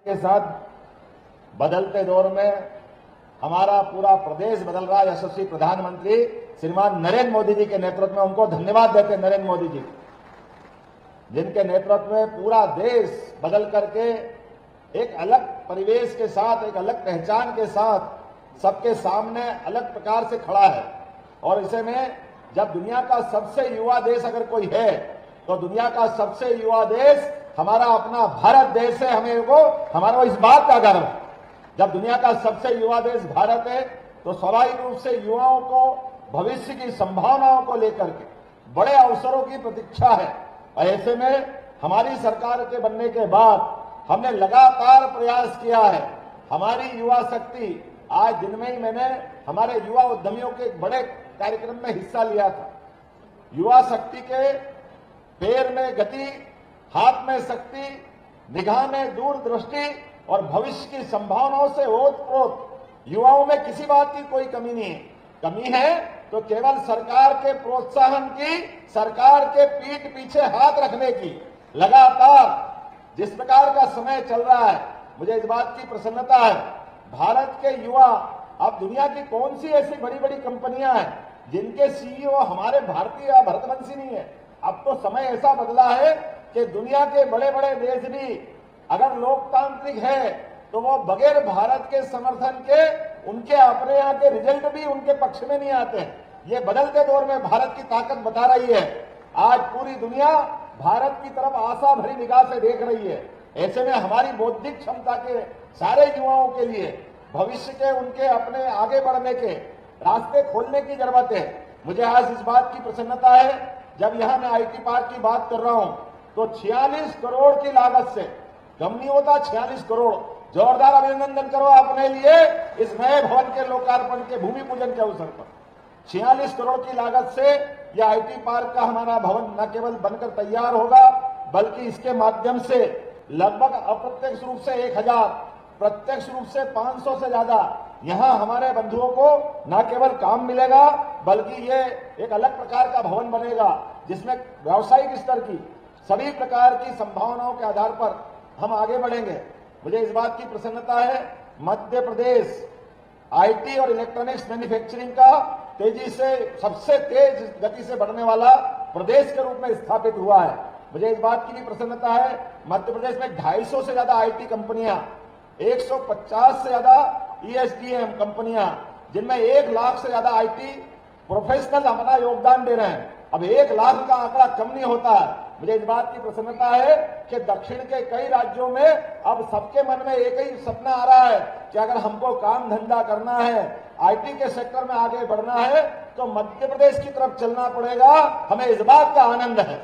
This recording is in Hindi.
के साथ बदलते दौर में हमारा पूरा प्रदेश बदल रहा है। यशस्वी प्रधानमंत्री श्रीमान नरेंद्र मोदी जी के नेतृत्व में, उनको धन्यवाद देते हैं नरेंद्र मोदी जी, जिनके नेतृत्व में पूरा देश बदल करके एक अलग परिवेश के साथ, एक अलग पहचान के साथ सबके सामने अलग प्रकार से खड़ा है। और इसे में जब दुनिया का सबसे युवा देश अगर कोई है तो दुनिया का सबसे युवा देश हमारा अपना भारत देश है। हमारा इस बात का गर्व है। जब दुनिया का सबसे युवा देश भारत है तो स्वाभाविक रूप से युवाओं को भविष्य की संभावनाओं को लेकर के बड़े अवसरों की प्रतीक्षा है। और ऐसे में हमारी सरकार के बनने के बाद हमने लगातार प्रयास किया है। हमारी युवा शक्ति, आज दिन में ही मैंने हमारे युवा उद्यमियों के एक बड़े कार्यक्रम में हिस्सा लिया था। युवा शक्ति के पैर में गति, हाथ में शक्ति, निगाह में दूरदृष्टि और भविष्य की संभावनाओं से ओतप्रोत युवाओं में किसी बात की कोई कमी नहीं है। कमी है तो केवल सरकार के प्रोत्साहन की, सरकार के पीठ पीछे हाथ रखने की। लगातार जिस प्रकार का समय चल रहा है, मुझे इस बात की प्रसन्नता है, भारत के युवा, अब दुनिया की कौन सी ऐसी बड़ी बड़ी कंपनियां हैं जिनके सीईओ हमारे भारतीय या भारतवंशी नहीं है। अब तो समय ऐसा बदला है कि दुनिया के बड़े बड़े देश भी अगर लोकतांत्रिक है तो वो बगैर भारत के समर्थन के उनके अपने यहाँ के रिजल्ट भी उनके पक्ष में नहीं आते हैं। ये बदलते दौर में भारत की ताकत बता रही है। आज पूरी दुनिया भारत की तरफ आशा भरी निगाह से देख रही है। ऐसे में हमारी बौद्धिक क्षमता के सारे युवाओं के लिए भविष्य के उनके अपने आगे बढ़ने के रास्ते खोलने की जरूरत है। मुझे आज इस बात की प्रसन्नता है, जब यहां मैं आईटी पार्क की बात कर रहा हूं तो 46 करोड़ की लागत से, कम नहीं होता 46 करोड़, जोरदार अभिनंदन करो अपने लिए इस नए भवन के लोकार्पण के भूमि पूजन के अवसर पर। 46 करोड़ की लागत से यह आईटी पार्क का हमारा भवन न केवल बनकर तैयार होगा बल्कि इसके माध्यम से लगभग अप्रत्यक्ष रूप से 1000, प्रत्यक्ष रूप से 500 से ज्यादा यहां हमारे बंधुओं को न केवल काम मिलेगा बल्कि ये एक अलग प्रकार का भवन बनेगा जिसमें व्यावसायिक स्तर की सभी प्रकार की संभावनाओं के आधार पर हम आगे बढ़ेंगे। मुझे इस बात की प्रसन्नता है, मध्य प्रदेश आईटी और इलेक्ट्रॉनिक्स मैन्युफैक्चरिंग का तेजी से, सबसे तेज गति से बढ़ने वाला प्रदेश के रूप में स्थापित हुआ है। मुझे इस बात की भी प्रसन्नता है, मध्य प्रदेश में 250 से ज्यादा आईटी कंपनियां, 150 से ज्यादा ईएसडीएम कंपनियां, जिनमें 1 लाख से ज्यादा आईटी प्रोफेशनल अपना योगदान दे रहे हैं। अब 1 लाख का आंकड़ा कम नहीं होता है। मुझे इस बात की प्रसन्नता है कि दक्षिण के कई राज्यों में अब सबके मन में एक ही सपना आ रहा है कि अगर हमको काम धंधा करना है, आईटी के सेक्टर में आगे बढ़ना है तो मध्य प्रदेश की तरफ चलना पड़ेगा। हमें इस बात का आनंद है।